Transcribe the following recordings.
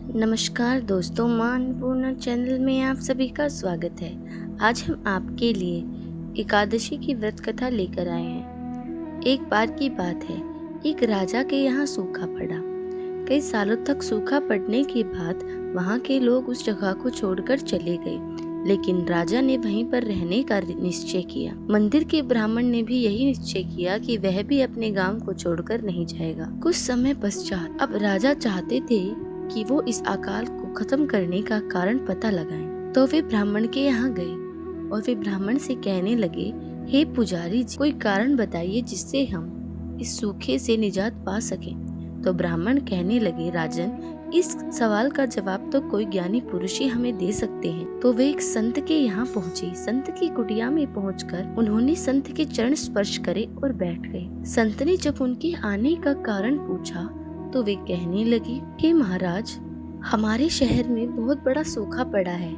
नमस्कार दोस्तों, मानपूर्ण चैनल में आप सभी का स्वागत है। आज हम आपके लिए एकादशी की व्रत कथा लेकर आए हैं। एक बार की बात है, एक राजा के यहाँ सूखा पड़ा। कई सालों तक सूखा पड़ने के बाद वहाँ के लोग उस जगह को छोड़कर चले गए, लेकिन राजा ने वहीं पर रहने का निश्चय किया। मंदिर के ब्राह्मण ने भी यही निश्चय किया कि वह भी अपने गांव को छोड़कर नहीं जाएगा। कुछ समय पश्चात अब राजा चाहते थे कि वो इस अकाल को खत्म करने का कारण पता लगाएं। तो वे ब्राह्मण के यहाँ गए और वे ब्राह्मण से कहने लगे, हे पुजारी जी, कोई कारण बताइए जिससे हम इस सूखे से निजात पा सकें। तो ब्राह्मण कहने लगे, राजन, इस सवाल का जवाब तो कोई ज्ञानी पुरुष ही हमें दे सकते हैं। तो वे एक संत के यहाँ पहुँचे। संत की कुटिया में पहुंचकर उन्होंने संत के चरण स्पर्श करे और बैठ गए। संत ने जब उनके आने का कारण पूछा तो वे कहने लगी, हे महाराज, हमारे शहर में बहुत बड़ा सूखा पड़ा है।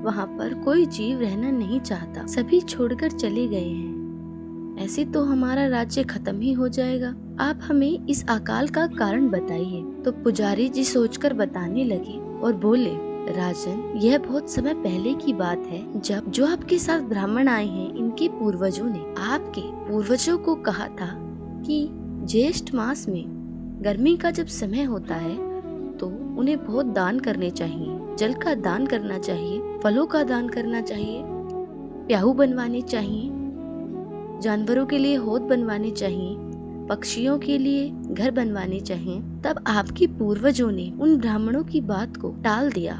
वहाँ पर कोई जीव रहना नहीं चाहता, सभी छोड़कर चले गए हैं। ऐसे तो हमारा राज्य खत्म ही हो जाएगा। आप हमें इस अकाल का कारण बताइए। तो पुजारी जी सोचकर बताने लगे और बोले, राजन, यह बहुत समय पहले की बात है, जब जो आपके साथ ब्राह्मण आए हैं, इनके पूर्वजों ने आपके पूर्वजों को कहा था कि ज्येष्ठ मास में गर्मी का जब समय होता है तो उन्हें बहुत दान करने चाहिए। जल का दान करना चाहिए, फलों का दान करना चाहिए, प्याऊ बनवाने चाहिए, जानवरों के लिए हौद बनवाने चाहिए, पक्षियों के लिए घर बनवाने चाहिए। तब आपके पूर्वजों ने उन ब्राह्मणों की बात को टाल दिया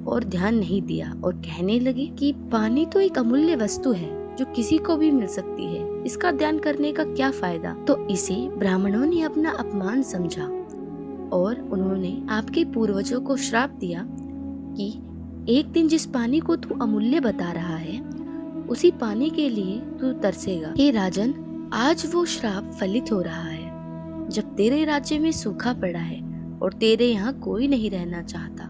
और ध्यान नहीं दिया और कहने लगे कि पानी तो एक अमूल्य वस्तु है जो किसी को भी मिल सकती है, इसका ध्यान करने का क्या फायदा। तो इसे ब्राह्मणों ने अपना अपमान समझा और उन्होंने आपके पूर्वजों को श्राप दिया कि एक दिन जिस पानी को तू अमूल्य बता रहा है, उसी पानी के लिए तू तरसेगा। हे राजन, आज वो श्राप फलित हो रहा है। जब तेरे राज्य में सूखा पड़ा है और तेरे यहाँ कोई नहीं रहना चाहता।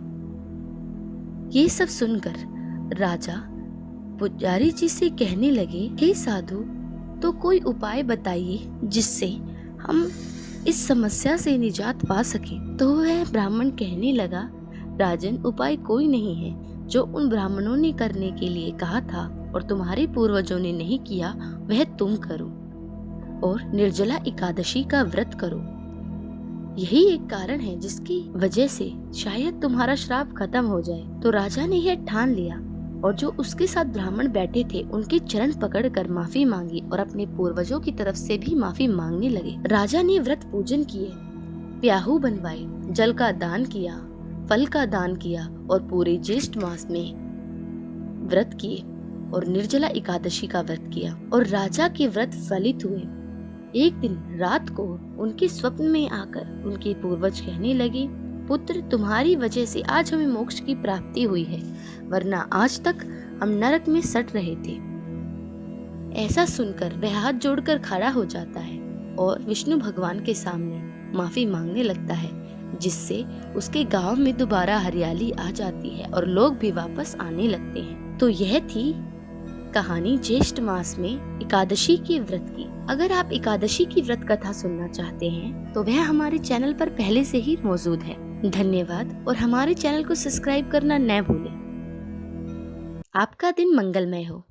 ये सब सुनकर राजा पुजारी जी से कहने लगे, हे साधु, तो कोई उपाय बताइए जिससे हम इस समस्या से निजात पा सकें। तो वह ब्राह्मण कहने लगा, राजन, उपाय कोई नहीं है। जो उन ब्राह्मणों ने करने के लिए कहा था और तुम्हारे पूर्वजों ने नहीं किया, वह तुम करो और निर्जला एकादशी का व्रत करो। यही एक कारण है जिसकी वजह से शायद तुम्हारा श्राप खत्म हो जाए। तो राजा ने यह ठान लिया और जो उसके साथ ब्राह्मण बैठे थे उनके चरण पकड़कर माफी मांगी और अपने पूर्वजों की तरफ से भी माफी मांगने लगे। राजा ने व्रत पूजन किए, प्याऊ बनवाए, जल का दान किया, फल का दान किया और पूरे ज्येष्ठ मास में व्रत किए और निर्जला एकादशी का व्रत किया और राजा के व्रत फलित हुए। एक दिन रात को उनके स्वप्न में आकर उनके पूर्वज कहने लगे, पुत्र, तुम्हारी वजह से आज हमें मोक्ष की प्राप्ति हुई है, वरना आज तक हम नरक में सट रहे थे। ऐसा सुनकर वह हाथ जोड़कर खड़ा हो जाता है और विष्णु भगवान के सामने माफी मांगने लगता है, जिससे उसके गांव में दोबारा हरियाली आ जाती है और लोग भी वापस आने लगते हैं। तो यह थी कहानी ज्येष्ठ मास में एकादशी के व्रत की। अगर आप एकादशी की व्रत कथा सुनना चाहते हैं तो वह हमारे चैनल पर पहले से ही मौजूद है। धन्यवाद और हमारे चैनल को सब्सक्राइब करना न भूलें। आपका दिन मंगलमय हो।